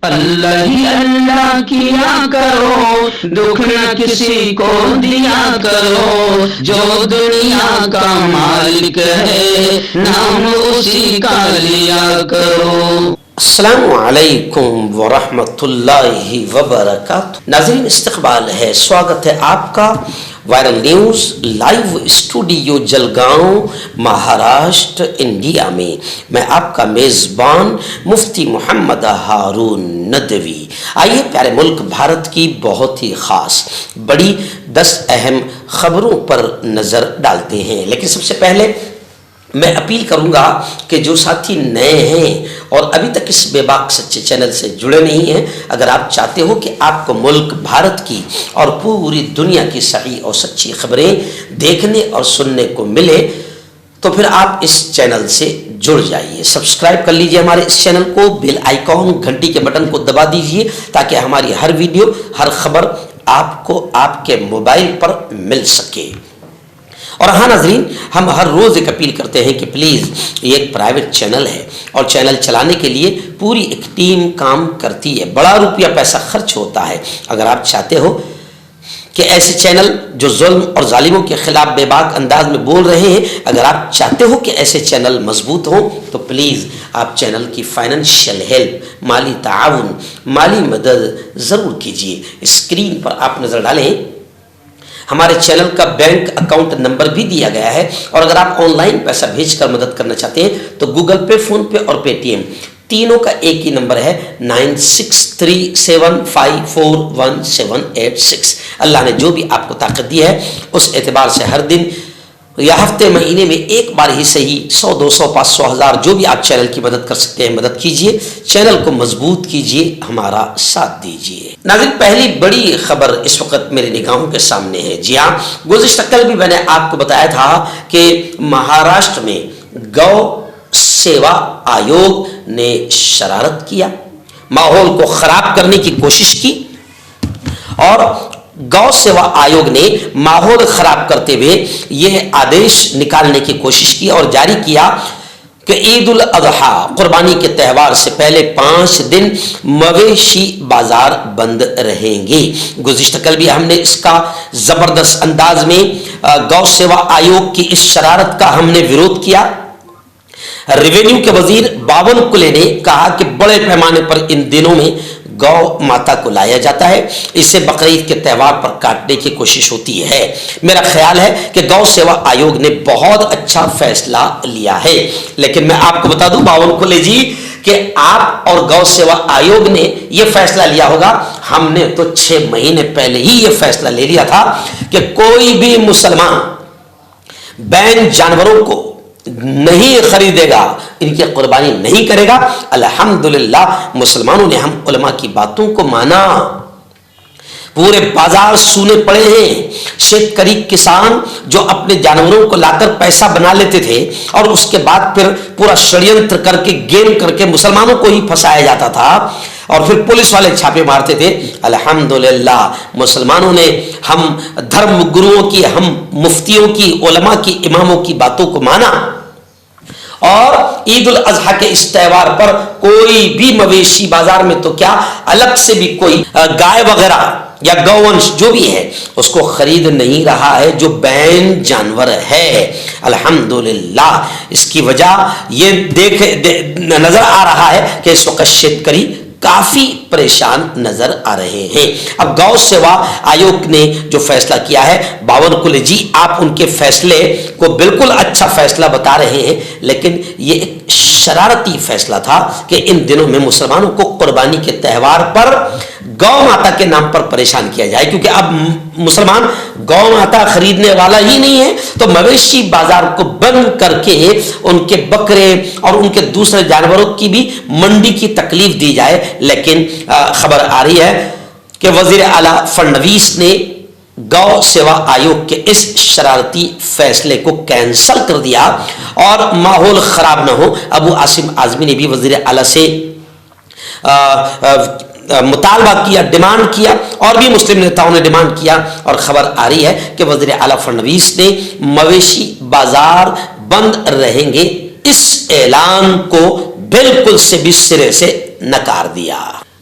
اللہ ہی اللہ کیا کرو، دکھ نہ کسی کو دیا کرو، جو دنیا کا مالک ہے نام اسی کا لیا کرو۔ السلام علیکم ورحمۃ اللہ وبرکاتہ۔ ناظرین، استقبال ہے، سواگت ہے آپ کا viral news live studio Jalgaon, Maharashtra, India میں۔ میں آپ کا میزبان مفتی محمد ہارون ندوی۔ آئیے پیارے ملک بھارت کی بہت ہی خاص بڑی 10 اہم خبروں پر نظر ڈالتے ہیں، لیکن سب سے پہلے میں اپیل کروں گا کہ جو ساتھی نئے ہیں اور ابھی تک اس بے باک سچے چینل سے جڑے نہیں ہیں، اگر آپ چاہتے ہو کہ آپ کو ملک بھارت کی اور پوری دنیا کی صحیح اور سچی خبریں دیکھنے اور سننے کو ملے تو پھر آپ اس چینل سے جڑ جائیے، سبسکرائب کر لیجئے ہمارے اس چینل کو، بیل آئیکن گھنٹی کے بٹن کو دبا دیجئے تاکہ ہماری ہر ویڈیو، ہر خبر آپ کو آپ کے موبائل پر مل سکے۔ اور ہاں ناظرین، ہم ہر روز ایک اپیل کرتے ہیں کہ پلیز، یہ ایک پرائیویٹ چینل ہے اور چینل چلانے کے لیے پوری ایک ٹیم کام کرتی ہے، بڑا روپیہ پیسہ خرچ ہوتا ہے۔ اگر آپ چاہتے ہو کہ ایسے چینل جو ظلم اور ظالموں کے خلاف بے باک انداز میں بول رہے ہیں، اگر آپ چاہتے ہو کہ ایسے چینل مضبوط ہوں تو پلیز آپ چینل کی فائنینشیل ہیلپ، مالی تعاون، مالی مدد ضرور کیجیے۔ اسکرین پر آپ نظر ڈالیں، ہمارے چینل کا بینک اکاؤنٹ نمبر بھی دیا گیا ہے، اور اگر آپ آن لائن پیسہ بھیج کر مدد کرنا چاہتے ہیں تو گوگل پے، فون پے اور پے ٹی ایم تینوں کا ایک ہی نمبر ہے 9637541786۔ اللہ نے جو بھی آپ کو طاقت دی ہے اس اعتبار سے ہر دن یا ہفتے مہینے میں ایک بار ہی صحیح 100، 200، 500، 1000 جو بھی آپ چینل کی مدد کر سکتے ہیں مدد کیجئے، چینل کو مضبوط کیجئے، ہمارا ساتھ دیجئے۔ ناظرین، پہلی بڑی خبر اس وقت میرے نگاہوں کے سامنے ہے۔ جی ہاں، گزشتہ کل بھی میں نے آپ کو بتایا تھا کہ مہاراشٹر میں گو سیوا آیوگ نے شرارت کیا، ماحول کو خراب کرنے کی کوشش کی، اور گو سیوا آیوگ نے ماحول خراب کرتے ہوئے یہ آدیش نکالنے کی کوشش کی اور جاری کیا کہ عید الاضحیٰ، قربانی کے تہوار سے پہلے 5 دن مویشی بازار بند رہیں گے۔ گزشتہ کل بھی ہم نے اس کا زبردست انداز میں گو سیوا آیوگ کی اس شرارت کا ہم نے ویرودھ کیا۔ ریونیو کے وزیر باون کلے نے کہا کہ بڑے پیمانے پر ان دنوں میں گو ماتا کو لایا جاتا ہے، اسے بقرعید کے تہوار پر کاٹنے کی کوشش ہوتی ہے۔ میرا خیال ہے کہ گو سیوا آیوگ نے بہت اچھا فیصلہ لیا ہے، لیکن میں آپ کو بتا دوں باون کلے جی کہ آپ اور گو سیوا آیوگ نے یہ فیصلہ لیا ہوگا، ہم نے تو 6 مہینے پہلے ہی یہ فیصلہ لے لیا تھا کہ کوئی بھی مسلمان بین جانوروں کو نہیں خریدے گا، ان کی قربانی نہیں کرے گا۔ الحمدللہ مسلمانوں نے ہم علماء کی باتوں کو مانا، پورے بازار سونے پڑے ہیں۔ شیتکری کسان جو اپنے جانوروں کو لا کر پیسہ بنا لیتے تھے اور اس کے بعد پھر پورا ષڈینتر کر کے گیم کر کے مسلمانوں کو ہی پھنسایا جاتا تھا اور پھر پولیس والے چھاپے مارتے تھے، الحمدللہ مسلمانوں نے ہم دھرم گروؤں کی، ہم مفتیوں کی، علماء کی، اماموں کی باتوں کو مانا، اور عید الاضحیٰ کے اس تہوار پر کوئی بھی مویشی بازار میں تو کیا، الگ سے بھی کوئی گائے وغیرہ یا گوونش جو بھی ہے اس کو خرید نہیں رہا ہے جو بین جانور ہے۔ الحمدللہ اس کی وجہ یہ نظر آ رہا ہے کہ اس وقت شیتکری کافی پریشان نظر آ رہے ہیں۔ اب گو سیوا آیوگ نے جو فیصلہ کیا ہے، باون کلے جی آپ ان کے فیصلے کو بالکل اچھا فیصلہ بتا رہے ہیں، لیکن یہ ایک شرارتی فیصلہ تھا کہ ان دنوں میں مسلمانوں کو قربانی کے تہوار پر گو ماتا کے نام پر پریشان کیا جائے، کیونکہ اب مسلمان گو ماتا خریدنے والا ہی نہیں ہے، تو مویشی بازار کو بند کر کے ان کے بکرے اور ان کے دوسرے جانوروں کی بھی منڈی کی تکلیف دی جائے۔ لیکن خبر آ رہی ہے کہ وزیر اعلیٰ فڈنویس نے گو سیوا آیوگ کے اس شرارتی فیصلے کو کینسل کر دیا اور ماحول خراب نہ ہو، ابو عاصم اعظمی نے بھی وزیر اعلیٰ سے مطالبہ کیا، ڈیمانڈ کیا، اور بھی مسلم نیتاؤں نے ڈیمانڈ کیا، اور خبر آ رہی ہے کہ وزیر اعلیٰ فڈنویس نے مویشی بازار بند رہیں گے اس اعلان کو بالکل سے بھی سرے سے نکار دیا۔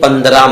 15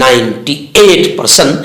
98%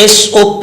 SOP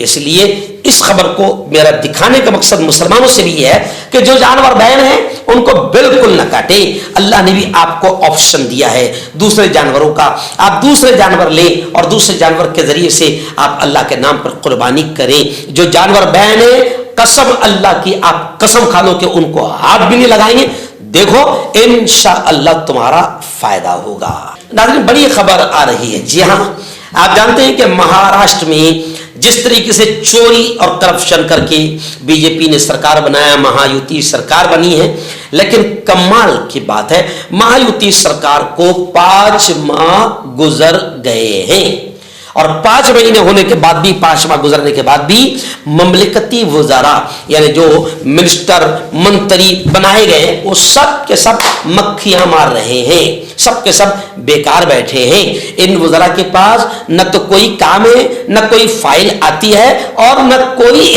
اس لیے اس خبر کو میرا دکھانے کا مقصد مسلمانوں سے بھی ہے کہ جو جانور بین ہیں ان کو بالکل نہ کاٹیں. اللہ نے بھی آپ کو آپشن دیا ہے دوسرے جانوروں کا. آپ دوسرے جانور لیں اور دوسرے جانور کے ذریعے سے آپ اللہ کے نام پر قربانی کریں. جو جانور بین ہیں قسم اللہ کی آپ قسم کھا لو کہ ان کو ہاتھ بھی نہیں لگائیں گے. دیکھو انشاءاللہ تمہارا فائدہ ہوگا. ناظرین بڑی خبر آ رہی ہے. جی ہاں آپ جانتے ہیں کہ مہاراشٹر میں جس طریقے سے چوری اور کرپشن کر کے بی جے پی نے سرکار بنایا, مہایوتی سرکار بنی ہے, لیکن کمال کی بات ہے مہایوتی سرکار کو 5 ماہ گزر گئے ہیں اور 5 مہینے ہونے کے بعد بھی 5 ماہ گزرنے کے بعد بھی مملکتی وزراء یعنی جو منسٹر منتری بنائے گئے وہ سب کے سب مکھیاں مار رہے ہیں, سب کے سب بیکار بیٹھے ہیں. ان وزراء کے پاس نہ تو کوئی کام ہے, نہ کوئی فائل آتی ہے اور نہ کوئی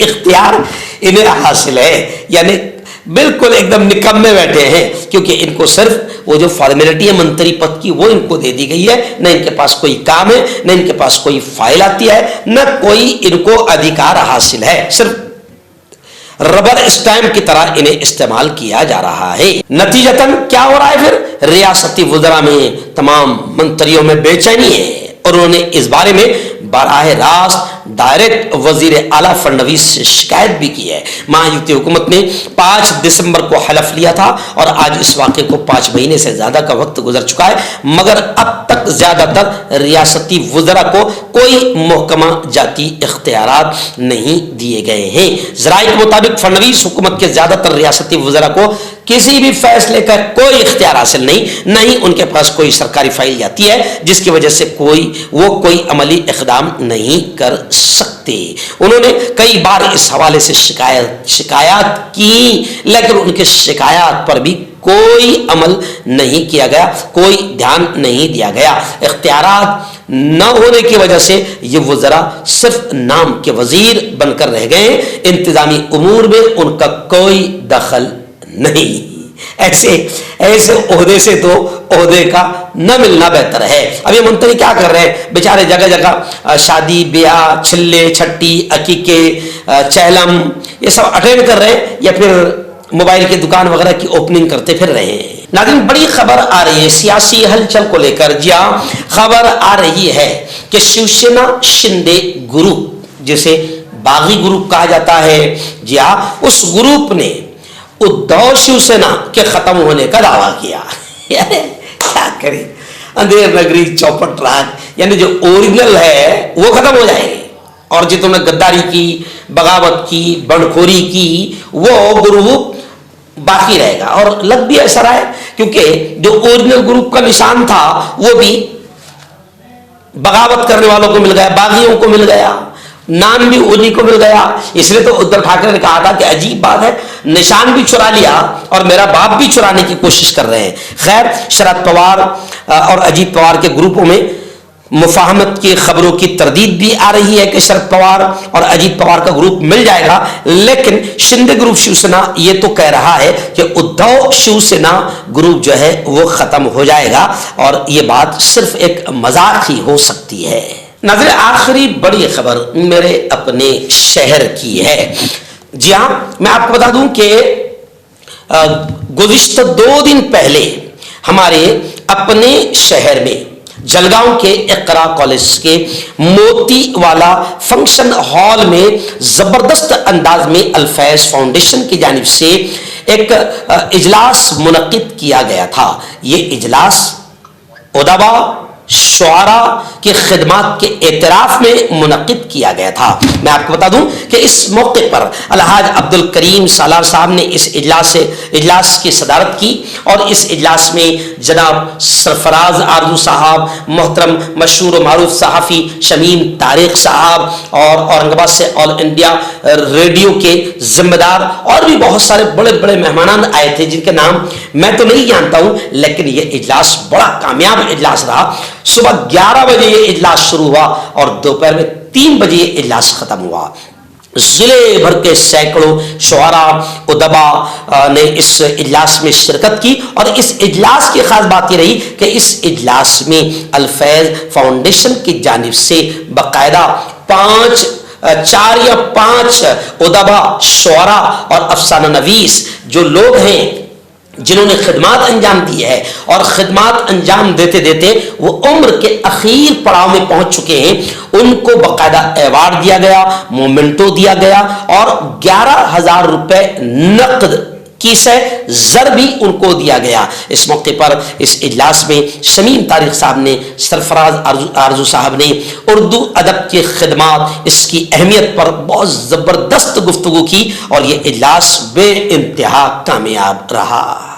اختیار انہیں حاصل ہے. یعنی بالکل ایک دم نکمے بیٹھے ہیں کیونکہ ان کو صرف وہ جو فارمیلٹی ہے منتری پد کی وہ ان کو دے دی گئی ہے. نہ ان کے پاس کوئی کام ہے, نہ ان کے پاس کوئی فائل آتی ہے, نہ کوئی ان کو ادھیکار حاصل ہے. صرف ربر اسٹیمپ کی طرح انہیں استعمال کیا جا رہا ہے. نتیجتاً کیا ہو رہا ہے پھر ریاستی وزراء میں تمام منتریوں میں بے چینی ہے اور انہوں نے اس بارے میں براہ راست ڈائریکٹ وزیر اعلیٰ فڈنویس سے شکایت بھی کی ہے. مہایوتی حکومت نے 5 دسمبر کو حلف لیا تھا اور آج اس واقعے کو 5 مہینے سے زیادہ کا وقت گزر چکا ہے, مگر اب تک زیادہ تر ریاستی وزراء کو کوئی محکمہ جاتی اختیارات نہیں دیے گئے ہیں. ذرائع کے مطابق فڈنویس حکومت کے زیادہ تر ریاستی وزراء کو کسی بھی فیصلے کا کوئی اختیار حاصل نہیں, نہ ہی ان کے پاس کوئی سرکاری فائل جاتی ہے جس کی وجہ سے وہ کوئی عملی اقدام نہیں کر سکتے. انہوں نے کئی بار اس حوالے سے شکایات کی لیکن ان کے شکایات پر بھی کوئی عمل نہیں کیا گیا, کوئی دھیان نہیں دیا گیا. اختیارات نہ ہونے کی وجہ سے یہ وزراء صرف نام کے وزیر بن کر رہ گئے, انتظامی امور میں ان کا کوئی دخل نہیں. ایسے عہدے سے تو عہدے کا نہ ملنا بہتر ہے. اب یہ منتری کیا کر رہے ہیں بیچارے, جگہ جگہ شادی بیاہ, چھلے چھٹی, عقیقے, چہلم یہ سب اٹینڈ کر رہے ہیں یا پھر موبائل کی دکان وغیرہ کی اوپننگ کرتے پھر رہے ہیں. ناظرین بڑی خبر آ رہی ہے سیاسی ہلچل کو لے کر. جی ہاں خبر آ رہی ہے کہ شیوسینا شندے گروپ جسے باغی گروپ کہا جاتا ہے, جی ہاں اس گروپ نے ادھو شیوسینا کے ختم ہونے کا دعویٰ کیا. کیا کرے, اندھیر نگری چوپٹ راج یعنی جو اوریجنل ہے وہ ختم ہو جائے گی اور جتوں نے غداری کی, بغاوت کی, بنڈخوری کی وہ گروپ باقی رہے گا. اور لگ بھی ایسا رہا ہے کیونکہ جو اوریجنل گروپ کا نشان تھا وہ بھی بغاوت کرنے والوں کو مل گیا, باغیوں کو مل گیا, نام بھی انہیں کو مل گیا. اس لیے تو ادھو ٹھاکرے نے کہا تھا کہ عجیب بات ہے, نشان بھی چرا لیا اور میرا باپ بھی چرانے کی کوشش کر رہے ہیں. خیر شرد پوار اور اجیت پوار کے گروپوں میں مفاہمت کی خبروں کی تردید بھی آ رہی ہے کہ شرد پوار اور اجیت پوار کا گروپ مل جائے گا, لیکن شندے گروپ شیوسینا یہ تو کہہ رہا ہے کہ ادھو شیوسینا گروپ جو ہے وہ ختم ہو جائے گا اور یہ بات صرف ایک مذاق ہی ہو سکتی ہے. ناظرین آخری بڑی خبر میرے اپنے شہر کی ہے. جی ہاں میں آپ کو بتا دوں کہ گزشتہ 2 دن پہلے ہمارے اپنے شہر میں جلگاؤں کے اقرا کالج کے موتی والا فنکشن ہال میں زبردست انداز میں الفیض فاؤنڈیشن کی جانب سے ایک اجلاس منعقد کیا گیا تھا. یہ اجلاس ادبا شعراء کی خدمات کے اعتراف میں منعقد کیا گیا تھا. میں آپ کو بتا دوں کہ اس موقع پر الحاج عبد الکریم سالار صاحب نے اس اجلاس کی صدارت کی اور اس اجلاس میں جناب سرفراز آرزو صاحب, محترم مشہور و معروف صحافی شمیم طارق صاحب اور اورنگ آباد سے آل انڈیا ریڈیو کے ذمہ دار اور بھی بہت سارے بڑے بڑے مہمانان آئے تھے جن کے نام میں تو نہیں جانتا ہوں, لیکن یہ اجلاس بڑا کامیاب اجلاس رہا. صبح 11 بجے یہ اجلاس شروع ہوا اور دوپہر میں 3 بجے یہ اجلاس ختم ہوا. ضلع بھر کے سینکڑوں شعراء ادبا نے اس اجلاس میں شرکت کی اور اس اجلاس کی خاص بات یہ رہی کہ اس اجلاس میں الفیض فاؤنڈیشن کی جانب سے باقاعدہ 5 4 یا 5 ادبا، شعرا اور افسانہ نویس جو لوگ ہیں جنہوں نے خدمات انجام دی ہے اور خدمات انجام دیتے دیتے وہ عمر کے اخیر پڑاؤ میں پہنچ چکے ہیں، ان کو باقاعدہ ایوارڈ دیا گیا، مومنٹو دیا گیا اور 11,000 روپے نقد کیس ہے زر بھی ان کو دیا گیا۔ اس موقع پر اس اجلاس میں شمیم طارق صاحب نے، سرفراز آرزو صاحب نے اردو ادب کی خدمات، اس کی اہمیت پر بہت زبردست گفتگو کی اور یہ اجلاس بے انتہا کامیاب رہا۔